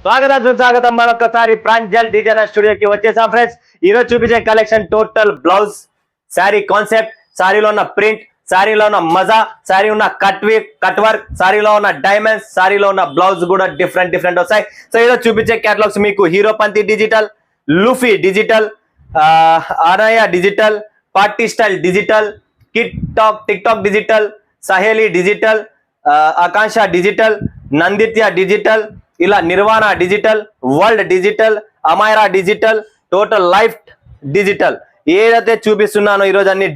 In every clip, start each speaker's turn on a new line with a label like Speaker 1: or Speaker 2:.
Speaker 1: స్వాగతం సుస్వాగతం మరొకసారి ప్రాంజల్ డిజైనర్ స్టూడియోకి వచ్చేసాం ఫ్రెండ్స్. ఈ రోజు చూపించే collection total blouse sari concept, శారీలో ఉన్న ప్రింట్, శారీలో ఉన్న మజా, శారీ ఉన్న కట్ వర్క్, శారీలో ఉన్న డైమండ్స్, శారీలో ఉన్న బ్లౌజ్ కూడా డిఫరెంట్ వస్తాయి. సో ఈరోజు చూపించే క్యాటలాగ్స్ మీకు హీరోపంతి డిజిటల్, లూఫీ digital, Anaya digital, party style digital, TikTok digital, Saheli digital, Akanksha digital, Nandithya digital, ఇలా Nirvana digital, world digital, Amaira digital, total life digital. ఏదైతే చూపిస్తున్నానో ఈరోజు అన్ని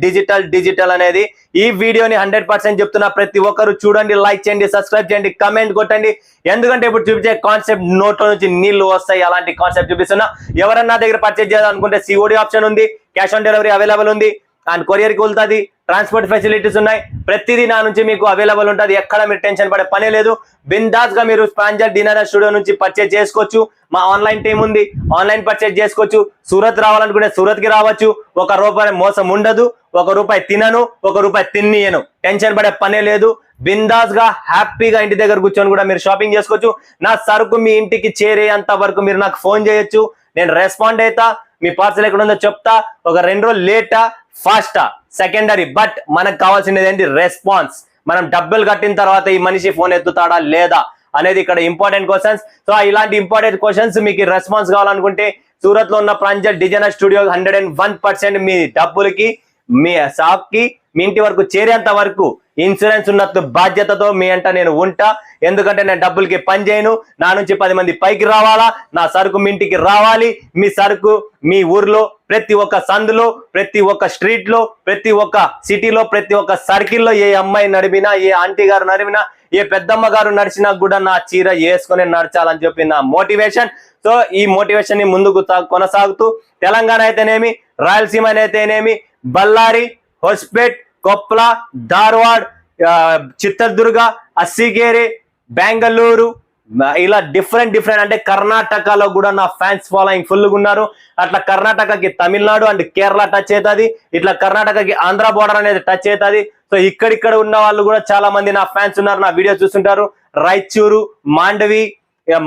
Speaker 1: డిజిటల్ అనేది. ఈ వీడియోని 100% చెప్తున్నా, ప్రతి ఒక్కరు చూడండి, లైక్ చేయండి, సబ్స్క్రైబ్ చేయండి, కమెంట్ కొట్టండి. ఎందుకంటే ఇప్పుడు చూపించే కాన్సెప్ట్ నోట్లో నుంచి నీళ్లు వస్తాయి, అలాంటి కాన్సెప్ట్ చూపిస్తున్నా. ఎవరన్నా దగ్గర పర్చేజ్ చేయాలనుకుంటే COD ఆప్షన్ ఉంది, క్యాష్ ఆన్ డెలివరీ అవైలబుల్ ఉంది, అండ్ కొరియర్ కి వెళ్తుంది, ట్రాన్స్పోర్ట్ ఫెసిలిటీస్ ఉన్నాయి, ప్రతిదీ నా నుంచి మీకు అవైలబుల్ ఉంటుంది. ఎక్కడ మీరు టెన్షన్ పడే పనే లేదు. బిందాస్ గా మీరు ప్రాంజల్ డిజైనర్ స్టూడియో నుంచి పర్చేజ్ చేసుకోవచ్చు. మా ఆన్లైన్ టీం ఉంది, ఆన్లైన్ పర్చేజ్ చేసుకోవచ్చు. సూరత్ రావాలనుకుంటే సూరత్ కి రావచ్చు. ₹1 మోసం ఉండదు, ₹1 తినను, ₹1 తిన్నియను, టెన్షన్ పడే పనే లేదు. బిందాస్ గా హ్యాపీగా ఇంటి దగ్గర కూర్చొని కూడా మీరు షాపింగ్ చేసుకోవచ్చు. నా సరుకు మీ ఇంటికి చేరేంత వరకు మీరు నాకు ఫోన్ చేయొచ్చు, నేను రెస్పాండ్ అవుతా. మీ పార్సల్ ఎక్కడ ఉందో చెప్తా. ఒక 2 రోజులు లేటా ఫాస్టా సెకండరీ, బట్ మనకు కావాల్సినది ఏంటి? రెస్పాన్స్. మనం డబ్బులు కట్టిన తర్వాత ఈ మనిషి ఫోన్ ఎత్తుతాడా లేదా అనేది ఇక్కడ ఇంపార్టెంట్ క్వశ్చన్స్. సో ఇలాంటి ఇంపార్టెంట్ క్వశ్చన్స్ మీకు రెస్పాన్స్ కావాలనుకుంటే సూరత్ లో ఉన్న ప్రాంజల్ డిజైనర్ స్టూడియో 101% మీ డబ్బులకి, మీ షాప్ కి, మీ ఇంటి వరకు చేరేంత వరకు ఇన్సూరెన్స్ ఉన్నట్టు బాధ్యతతో మీ అంట నేను ఉంటా. ఎందుకంటే నేను డబ్బులకి పని చేయను. నా నుంచి 10 మంది పైకి రావాలా, నా సరుకు మీ ఇంటికి రావాలి. మీ సరుకు మీ ఊర్లో ప్రతి ఒక్క సందులో, ప్రతి ఒక్క స్ట్రీట్ లో, ప్రతి ఒక్క సిటీలో, ప్రతి ఒక్క సర్కిల్లో ఏ అమ్మాయి నడిపినా, ఏ ఆంటీ గారు నడిపినా, ఏ పెద్దమ్మ గారు నడిచినా కూడా నా చీర వేసుకొని నడచాలని చెప్పి నా మోటివేషన్. సో ఈ మోటివేషన్ ని ముందుకు కొనసాగుతూ తెలంగాణ అయితేనేమి, రాయలసీమ అయితేనేమి, బళ్ళారి, హొస్పేట్, కొప్ల, ధార్వాడ్, చిత్రదుర్గ, అస్సిగేరి, బెంగళూరు, ఇలా డిఫరెంట్ అంటే కర్ణాటకలో కూడా నా ఫ్యాన్స్ ఫాలోయింగ్ ఫుల్గా ఉన్నారు. అట్లా కర్ణాటకకి తమిళనాడు అండ్ కేరళ టచ్ అవుతుంది, ఇట్లా కర్ణాటకకి ఆంధ్ర బోర్డర్ అనేది టచ్ అవుతుంది. సో ఇక్కడ ఉన్న వాళ్ళు కూడా చాలా మంది నా ఫ్యాన్స్ ఉన్నారు, నా వీడియో చూస్తుంటారు. రాయచూరు, మాండవి,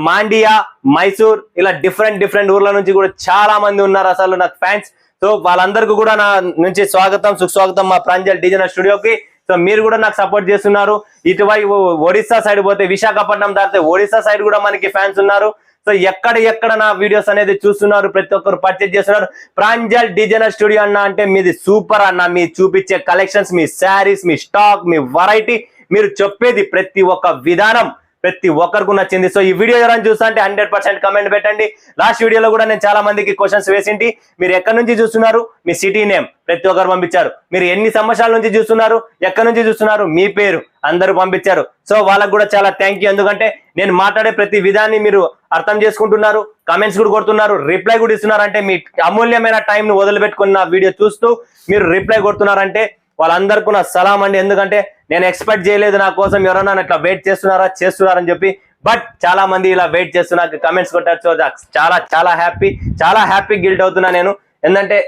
Speaker 1: మాండియా, మైసూర్, ఇలా డిఫరెంట్ ఊర్ల నుంచి కూడా చాలా మంది ఉన్నారు అసలు నాకు ఫ్యాన్స్. సో వాళ్ళందరికీ కూడా నా నుంచి స్వాగతం, సుస్వాగతం మా ప్రాంజల్ డిజైనర్ స్టూడియోకి. సో మీరు కూడా నాకు సపోర్ట్ చేస్తున్నారు. ఇటువైపు ఒడిస్సా సైడ్ పోతే, విశాఖపట్నం దాటితే ఒడిస్సా సైడ్ కూడా మనకి ఫ్యాన్స్ ఉన్నారు. సో ఎక్కడ నా వీడియోస్ అనేది చూస్తున్నారు, ప్రతి ఒక్కరు పర్చేజ్ చేస్తున్నారు. ప్రాంజల్ డిజైనర్ స్టూడియో అన్న అంటే మీది సూపర్ అన్న. మీ చూపించే కలెక్షన్స్, మీ శారీస్, మీ స్టాక్, మీ వెరైటీ, మీరు చెప్పేది ప్రతి ఒక్క విధానం ప్రతి ఒక్కరికి నచ్చింది. సో ఈ వీడియో ఎవరైనా చూస్తా అంటే 100% కమెంట్ పెట్టండి. లాస్ట్ వీడియోలో కూడా నేను చాలా మందికి క్వశ్చన్స్ వేసింటి. మీరు ఎక్కడి నుంచి చూస్తున్నారు, మీ సిటీ నేమ్ ప్రతి ఒక్కరు పంపించారు. మీరు ఎన్ని సంవత్సరాల నుంచి చూస్తున్నారు, ఎక్కడి నుంచి చూస్తున్నారు, మీ పేరు అందరూ పంపించారు. సో వాళ్ళకు కూడా చాలా థ్యాంక్ యూ. ఎందుకంటే నేను మాట్లాడే ప్రతి విధాన్ని మీరు అర్థం చేసుకుంటున్నారు, కమెంట్స్ కూడా కొడుతున్నారు, రిప్లై కూడా ఇస్తున్నారు. అంటే మీ అమూల్యమైన టైం ను వదిలిపెట్టుకున్న వీడియో చూస్తూ మీరు రిప్లై కొడుతున్నారంటే వాళ్ళందరికీ నా సలాం అండి. ఎందుకంటే నేను ఎక్స్పెక్ట్ చేయలేదు నా కోసం ఎవరన్నా ఇట్లా వెయిట్ చేస్తున్నారని చెప్పి. బట్ చాలా మంది ఇలా వెయిట్ చేస్తున్నారు, కమెంట్స్ కొట్టారు. సో చాలా హ్యాపీ గిల్ట్ అవుతున్నా నేను. ఎందుకంటే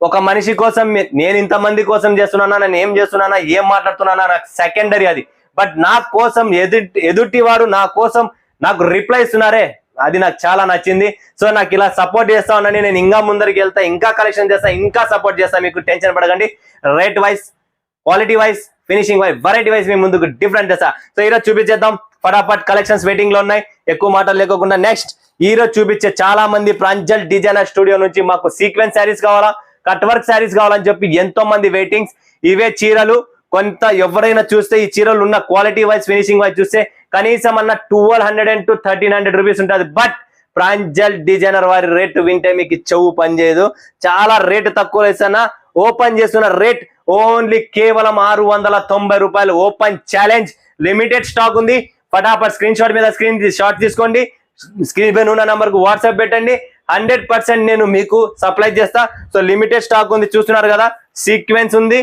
Speaker 1: ఒక మనిషి కోసం నేను ఇంతమంది కోసం చేస్తున్నానా, నేను ఏం చేస్తున్నానా, ఏం మాట్లాడుతున్నానా నాకు సెకండరీ అది. బట్ నా కోసం ఎదుటి వాడు నా కోసం నాకు రిప్లై ఇస్తున్నారే, అది నాకు చాలా నచ్చింది. సో నాకు ఇలా సపోర్ట్ చేస్తా ఉన్నాను. నేను ఇంకా ముందరికి వెళ్తా, ఇంకా కలెక్షన్ చేస్తా, ఇంకా సపోర్ట్ చేస్తా. మీకు టెన్షన్ పడకండి. Rate wise, quality wise, finishing wise, variety wise మీ ముందుకు డిఫరెంట్ చేస్తా. సో ఈరోజు చూపించేద్దాం. ఫటాఫట్ కలెక్షన్స్ వెయిటింగ్ లో ఉన్నాయి. ఎక్కువ మాటలు లేకుండా నెక్స్ట్ ఈరోజు చూపించే చాలా మంది ప్రాంజల్ డిజైనర్ స్టూడియో నుంచి మాకు సీక్వెన్స్ శారీస్ కావాలా, కట్ వర్క్ శారీస్ కావాలని చెప్పి ఎంతో మంది వెయిటింగ్స్. ఇవే చీరలు కొంత ఎవరైనా చూస్తే ఈ చీరలు ఉన్న క్వాలిటీ వైజ్, ఫినిషింగ్ వైజ్ చూస్తే కనీసం అన్న 1200 to 1300 రూపీస్ ఉంటుంది. బట్ ప్రాంజల్ డిజైనర్ వారి రేటు వింటే మీకు చెవు పనిచేయదు. చాలా రేటు తక్కువ వేస్తున్నా. ఓపెన్ చేస్తున్న రేట్ ఓన్లీ కేవలం ₹690. ఓపెన్ ఛాలెంజ్, లిమిటెడ్ స్టాక్ ఉంది. ఫటాఫట్ స్క్రీన్ షాట్ మీద షాట్ తీసుకోండి, స్క్రీన్ పైన ఉన్న నంబర్ కు వాట్సాప్ పెట్టండి. 100% నేను మీకు సప్లై చేస్తా. సో లిమిటెడ్ స్టాక్ ఉంది, చూస్తున్నారు కదా. సీక్వెన్స్ ఉంది,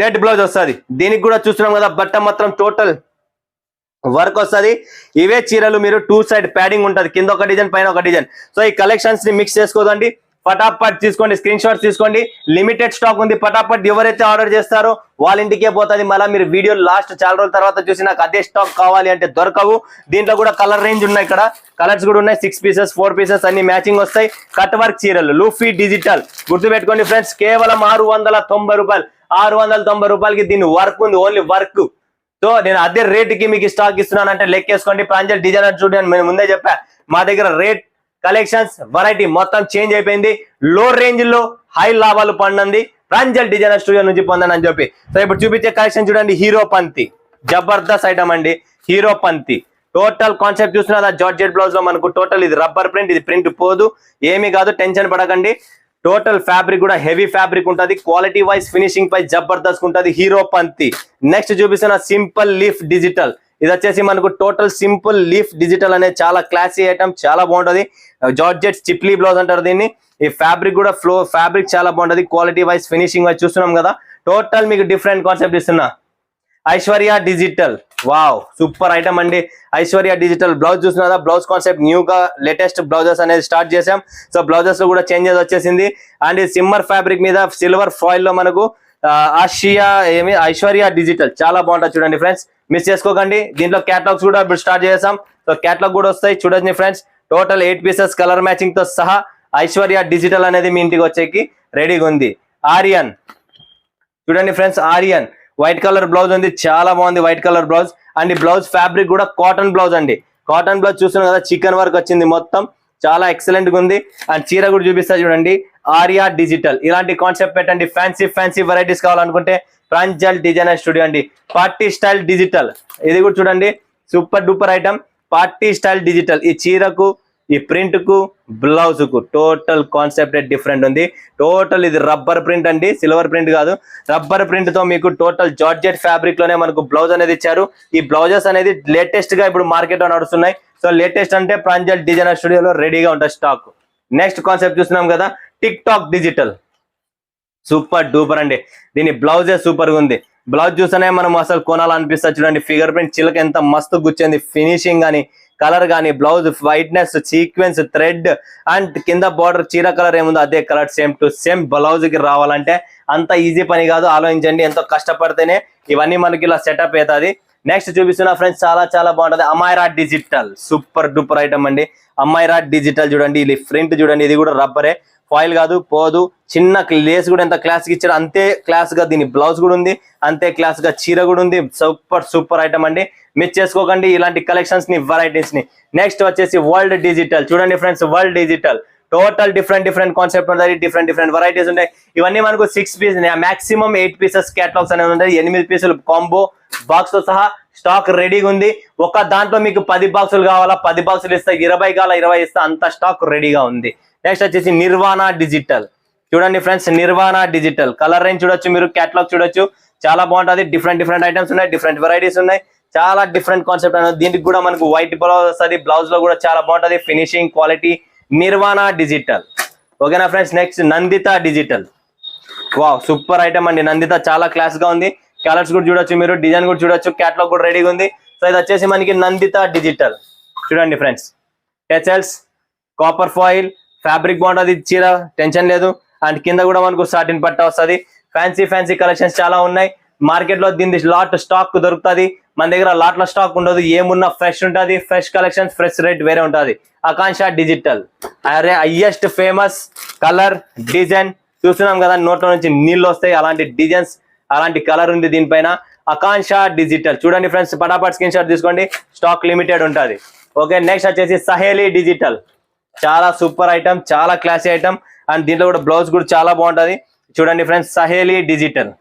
Speaker 1: నెట్ బ్లౌజ్ వస్తుంది. దీనికి కూడా చూస్తున్నాం కదా, బట్ట మాత్రం టోటల్ వర్క్ వస్తుంది. ఇవే చీరలు మీరు 2 సైడ్ ప్యాడింగ్ ఉంటుంది, కింద ఒక డిజైన్, పైన ఒక డిజైన్. సో ఈ కలెక్షన్స్ ని మిక్స్ చేసుకోదండి. ఫటాఫట్ తీసుకోండి, స్క్రీన్ షాట్స్ తీసుకోండి. లిమిటెడ్ స్టాక్ ఉంది, ఫటాఫట్ ఎవరైతే ఆర్డర్ చేస్తారో వాళ్ళ ఇంటికే పోతుంది. మళ్ళీ మీరు వీడియో లాస్ట్ చాలా రోజుల తర్వాత చూసి నాకు అదే స్టాక్ కావాలి అంటే దొరకవు. దీంట్లో కూడా కలర్ రేంజ్ ఉన్నాయి, ఇక్కడ కలర్స్ కూడా ఉన్నాయి. 6 పీసెస్ 4 పీసెస్ అన్ని మ్యాచింగ్ వస్తాయి. కట్ వర్క్ చీరలు లూఫీ డిజిటల్ గుర్తుపెట్టుకోండి ఫ్రెండ్స్, కేవలం 690 రూపాయలు. 690 రూపాయలకి దీని వర్క్ ఉంది, ఓన్లీ వర్క్. సో నేను అదే రేటుకి మీకు స్టాక్ ఇస్తున్నానంటే లెక్కేసుకోండి. ప్రాంజల్ డిజైనర్ చూడండి, నేను ముందే చెప్పా మా దగ్గర రేట్, కలెక్షన్స్, వెరైటీ మొత్తం చేంజ్ అయిపోయింది. లో రేంజ్ లో హై లాభాలు పండింది ప్రాంజల్ డిజైనర్ స్టూడియో నుంచి పొందని అని చెప్పి. సో ఇప్పుడు చూపించే కలెక్షన్ చూడండి, హీరో పంతి జబర్దస్త్ ఐటమ్ అండి. హీరో పంతి టోటల్ కాన్సెప్ట్ చూస్తున్నా, జార్జెట్ బ్లౌజ్ లో మనకు టోటల్ ఇది రబ్బర్ ప్రింట్, ఇది ప్రింట్ పోదు, ఏమీ కాదు, టెన్షన్ పడకండి. టోటల్ ఫ్యాబ్రిక్ కూడా హెవీ ఫ్యాబ్రిక్ ఉంటుంది. క్వాలిటీ వైజ్ ఫినిషింగ్ పై జబర్దస్త్ ఉంటుంది. హీరో పంతి. నెక్స్ట్ చూపిస్తున్న సింపుల్ లీఫ్ డిజిటల్, ఇది వచ్చేసి మనకు టోటల్ సింపుల్ లీఫ్ డిజిటల్ అనేది చాలా క్లాసీ ఐటమ్, చాలా బాగుంటది. జార్జెట్ చిప్లీ బ్లౌజ్ అంటారు దీన్ని. ఈ ఫ్యాబ్రిక్ కూడా ఫ్యాబ్రిక్ చాలా బాగుంటది. క్వాలిటీ వైజ్ ఫినిషింగ్ వైజ్ చూస్తున్నాం కదా. టోటల్ మీకు డిఫరెంట్ కాన్సెప్ట్ ఇస్తున్నా. Aishwarya digital, wow super item అండి. ఐశ్వర్య డిజిటల్ బ్లౌజ్ చూస్తున్నా, బ్లౌజ్ కాన్సెప్ట్ న్యూగా లేటెస్ట్ బ్లౌజెస్ అనేది స్టార్ట్ చేసాం. సో బ్లౌజెస్ లో కూడా చేంజెస్ వచ్చేసింది. అండ్ ఈ సిమ్మర్ ఫ్యాబ్రిక్ మీద సిల్వర్ ఫాయిల్ లో మనకు ఐశ్వర్య డిజిటల్ చాలా బాగుంటుంది చూడండి ఫ్రెండ్స్, మిస్ చేసుకోకండి. దీంట్లో క్యాటలాగ్స్ కూడా ఇప్పుడు స్టార్ట్ చేసాం. సో క్యాటలాగ్ కూడా వస్తాయి చూడండి friends. Total 8 pieces colour matching తో సహా ఐశ్వర్య డిజిటల్ అనేది మీ ఇంటికి వచ్చేకి రెడీగా ఉంది. ఆరియన్ చూడండి friends, Aryan white colour blouse ఉంది, చాలా బాగుంది వైట్ కలర్ బ్లౌజ్. అండ్ ఈ బ్లౌజ్ ఫ్యాబ్రిక్ కూడా కాటన్ బ్లౌజ్ అండి. కాటన్ బ్లౌజ్ చూస్తున్నాం కదా, చికెన్ వర్క్ వచ్చింది మొత్తం, చాలా ఎక్సలెంట్ గా ఉంది. అండ్ చీర కూడా చూపిస్తా చూడండి, ఆర్యా డిజిటల్. ఇలాంటి కాన్సెప్ట్ పెట్టండి. ఫ్యాన్సీ వెరైటీస్ కావాలనుకుంటే ప్రాంజల్ డిజైనర్ స్టూడియో అండి. పార్టీ స్టైల్ డిజిటల్, ఇది కూడా చూడండి super duper item. Party style digital, ఈ చీరకు, ఈ ప్రింట్ కు, బ్లౌజ్ కు టోటల్ కాన్సెప్ట్ డిఫరెంట్ ఉంది. టోటల్ ఇది రబ్బర్ ప్రింట్ అండి, సిల్వర్ ప్రింట్ కాదు. రబ్బర్ ప్రింట్ తో మీకు టోటల్ జార్జెట్ ఫ్యాబ్రిక్ లోనే మనకు బ్లౌజ్ అనేది ఇచ్చారు. ఈ బ్లౌజెస్ అనేది లేటెస్ట్ గా ఇప్పుడు మార్కెట్ లో నడుస్తున్నాయి. సో లేటెస్ట్ అంటే ప్రాంజల్ డిజైనర్ స్టూడియోలో రెడీగా ఉంటుంది స్టాక్. నెక్స్ట్ కాన్సెప్ట్ చూస్తున్నాం కదా, tick talk digital, super duper అండి. దీని బ్లౌజే సూపర్ గా ఉంది. బ్లౌజ్ చూస్తేనే మనం అసలు కొనాలనిపిస్తుంది చూడండి. ఫిగర్ ప్రింట్ చిలక ఎంత మస్తు గుచ్చింది, ఫినిషింగ్ కానీ కలర్ కానీ, blouse whiteness, sequence, thread and కింద బార్డర్ చీర కలర్ ఏముందో అదే colour same to same blouse కి రావాలంటే అంత ఈజీ పని కాదు. ఆలోచించండి, ఎంతో కష్టపడితేనే ఇవన్నీ మనకి ఇలా సెటప్ అవుతుంది. నెక్స్ట్ చూపిస్తున్నా ఫ్రెండ్స్, చాలా బాగుంటది. Amaira digital super duper item అండి. అమైరా డిజిటల్ చూడండి, ఇది ప్రింట్ చూడండి, ఇది కూడా రబ్బరే, ఫాయిల్ కాదు, పోదు. చిన్న లేస్ కూడా ఎంత క్లాస్ కి ఇచ్చారు అంతే క్లాస్ గా దీని బ్లౌజ్ కూడా ఉంది, అంతే క్లాస్ గా చీర కూడా ఉంది. సూపర్ ఐటమ్ అండి, మిస్ చేసుకోకండి ఇలాంటి కలెక్షన్స్ ని, వెరైటీస్ ని. నెక్స్ట్ వచ్చేసి వరల్డ్ డిజిటల్ చూడండి friends, world digital total different concept ఉంటుంది, డిఫరెంట్ వెరైటీస్ ఉంటాయి. ఇవన్నీ మనకు 6 పీస్ మాక్సిమం 8 పీసెస్ క్యాటలాగ్స్ అనేది ఉంటాయి. 8 పీసులు కాంబో బాక్స్ తో సహా స్టాక్ రెడీగా ఉంది. ఒక దాంట్లో మీకు 10 బాక్సులు కావాలా, 10 బాక్సులు ఇస్తా, 20 కావాలా 20 ఇస్తా, అంత స్టాక్ రెడీగా ఉంది. నెక్స్ట్ వచ్చేసి నిర్వాణా డిజిటల్ చూడండి ఫ్రెండ్స్, నిర్వాణా డిజిటల్ కలర్ రేంజ్ చూడొచ్చు, మీరు క్యాటలాగ్ చూడొచ్చు, చాలా బాగుంటుంది. డిఫరెంట్ ఐటమ్స్ ఉన్నాయి, డిఫరెంట్ వెరైటీస్ ఉన్నాయి, చాలా డిఫరెంట్ కాన్సెప్ట్ అనేది. దీనికి కూడా మనకు వైట్ బ్లౌజ్ వస్తుంది, బ్లౌజ్ లో కూడా చాలా బాగుంటుంది ఫినిషింగ్ క్వాలిటీ. నిర్వాణా డిజిటల్ ఓకేనా friends. Next Nandita digital, wow super item అండి. నందిత చాలా క్లాస్ గా ఉంది, కలర్స్ కూడా చూడొచ్చు, మీరు డిజైన్ కూడా చూడొచ్చు, క్యాటలాగ్ కూడా రెడీగా ఉంది. సో ఇది వచ్చేసి మనకి నందిత డిజిటల్ చూడండి ఫ్రెండ్స్. టెచల్స్, కాపర్ ఫాయిల్, ఫ్యాబ్రిక్ బాగుంటుంది, చీర టెన్షన్ లేదు. అండ్ కింద కూడా మనకు సాటిన్ పట్ట వస్తుంది. ఫ్యాన్సీ కలెక్షన్స్ చాలా ఉన్నాయి మార్కెట్ లో. దీని లాట్ స్టాక్ దొరుకుతుంది, మన దగ్గర లాట్ లో స్టాక్ ఉండదు. ఏమున్నా ఫ్రెష్ ఉంటుంది, ఫ్రెష్ కలెక్షన్స్, ఫ్రెష్ రేట్ వేరే ఉంటుంది. ఆకాంక్ష డిజిటల్, అరే హైయెస్ట్ ఫేమస్ కలర్ డిజైన్ చూస్తున్నాం కదా, నోట్లో నుంచి నీళ్ళు వస్తాయి, అలాంటి డిజైన్స్, అలాంటి కలర్ ఉంది దీనిపైన. ఆకాంక్ష డిజిటల్ చూడండి ఫ్రెండ్స్, పటాపట్ స్క్రీన్ షాట్ తీసుకోండి, స్టాక్ లిమిటెడ్ ఉంటుంది. ఓకే, నెక్స్ట్ వచ్చేసి సహేలీ డిజిటల్, చాలా సూపర్ ఐటమ్, చాలా క్లాసీ ఐటమ్. అండ్ దీంట్లో కూడా బ్లౌజ్ కూడా చాలా బాగుంటది చూడండి ఫ్రెండ్స్. సహేలీ డిజిటల్,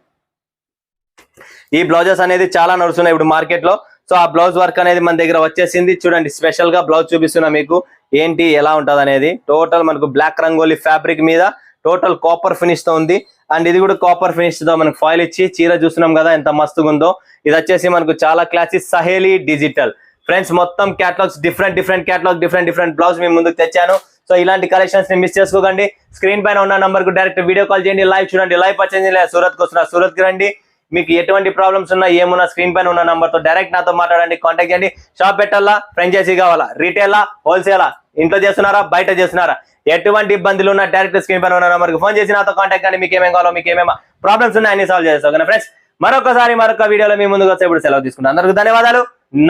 Speaker 1: ఈ బ్లౌజెస్ అనేది చాలా నడుస్తున్నాయి ఇప్పుడు మార్కెట్ లో. సో ఆ బ్లౌజ్ వర్క్ అనేది మన దగ్గర వచ్చేసింది చూడండి. స్పెషల్ గా బ్లౌజ్ చూపిస్తున్నా మీకు, ఏంటి ఎలా ఉంటది అనేది. టోటల్ మనకు బ్లాక్ రంగోలీ ఫ్యాబ్రిక్ మీద టోటల్ కాపర్ ఫినిష్ తో ఉంది. అండ్ ఇది కూడా కాపర్ ఫినిష్ తో మనకు ఫాయిల్ ఇచ్చి చీర చూస్తున్నాం కదా ఎంత మస్తుగా ఉందో. ఇది వచ్చేసి మనకు చాలా క్లాసీ సహేలీ డిజిటల్ ఫ్రెండ్స్. మొత్తం catalogues different catalogue, different blouse మేము ముందుకు తెచ్చాను. సో ఇలాంటి కలెక్షన్స్ ని మిస్ చేసుకోకండి. స్క్రీన్ పైన ఉన్న నంబర్ కు డైరెక్ట్ వీడియో కాల్ చేయండి, లైవ్ చూడండి. లైవ్ పర్చేజ్ సూరత్ కు వస్తున్నా, సూరత్ కి రండి. మీకు ఎటువంటి ప్రాబ్లమ్స్ ఉన్నా ఏమున్నా స్క్రీన్ పైన ఉన్న నంబర్ తో డైరెక్ట్ నాతో మాట్లాడండి, కాంటాక్ట్ చేయండి. షాప్ పెట్టాలా, ఫ్రాంచైజీ కావాలా, రీటైలా, హోల్సేలా, ఇంట్లో చేస్తున్నారా, బయట చేస్తున్నారా, ఎటువంటి ఇబ్బందులు ఉన్న డైరెక్ట్ స్క్రీన్ పైన ఉన్న నెంబర్కి ఫోన్ చేసి నాతో కాంటాక్ట్ కానీ మీకు ఏమేం కావాలో మీకు ఏమేమో ప్రాబ్లమ్స్ ఉన్నాయి అన్ని సాల్వ్ చేస్తాం కానీ ఫ్రెండ్స్ మరొకసారి మరొక వీడియోలో మీ ముందుకు వచ్చేప్పుడు సెలవు తీసుకుంటాం. అందరికీ ధన్యవాదాలు,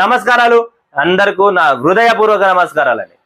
Speaker 1: నమస్కారాలు, అందరికీ నా హృదయపూర్వక నమస్కారాలు.